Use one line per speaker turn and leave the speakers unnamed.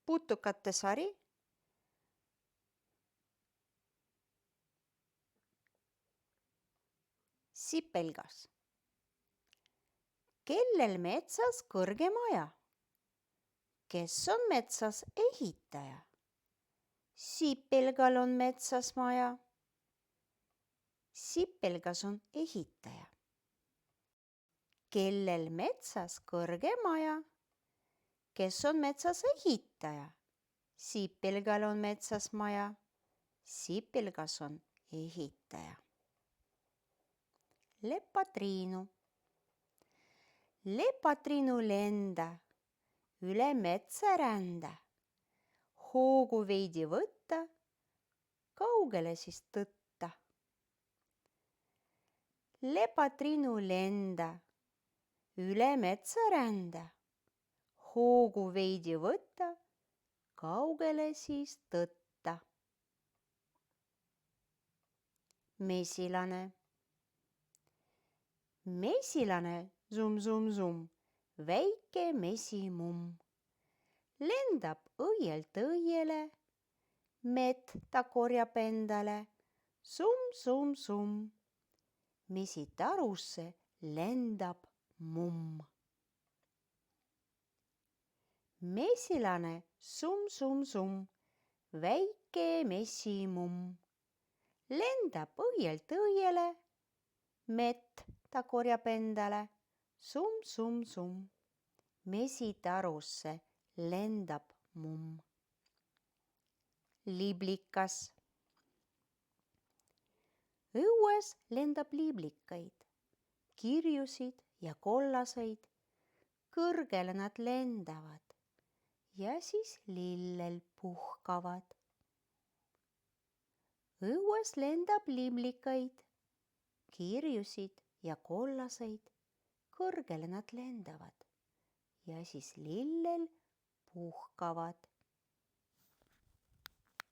putukate sari. Sipelgas. Kellel metsas kõrge maja? Kes on metsas ehitaja? Sipelgal on metsas maja. Sipelgas on ehitaja. Kellel metsas kõrge maja? Kes on metsas ehitaja? Sipelgal on metsas maja. Sipelgas on ehitaja. Lepatriinu. Lepatriinu lenda, üle metsa rända. Hoogu veidi võtta, kaugele siis tõtta. Lepatriinu lenda, üle metsa rända. Hoogu veidi võtta, kaugele siis tõtta. Mesilane. Mesilane, zum, zum, zum, väike mesimumm. Lendab õielt õiele, mett ta korjab endale, summ, summ, summ. Mesitarusse lendab mumm. Mesilane, summ, summ, summ, väike mesimumm. Lendab õielt õiele, mett ta korjab endale, summ, summ, summ. Mesitarusse lendab mumm. Liblikas. Õues lendab liblikaid, kirjusid ja kollaseid. Kõrgele nad lendavad ja siis lillel puhkavad. Õues lendab liblikaid, kirjusid ja kollaseid. Kõrgele nad lendavad ja siis lillel puhkavad.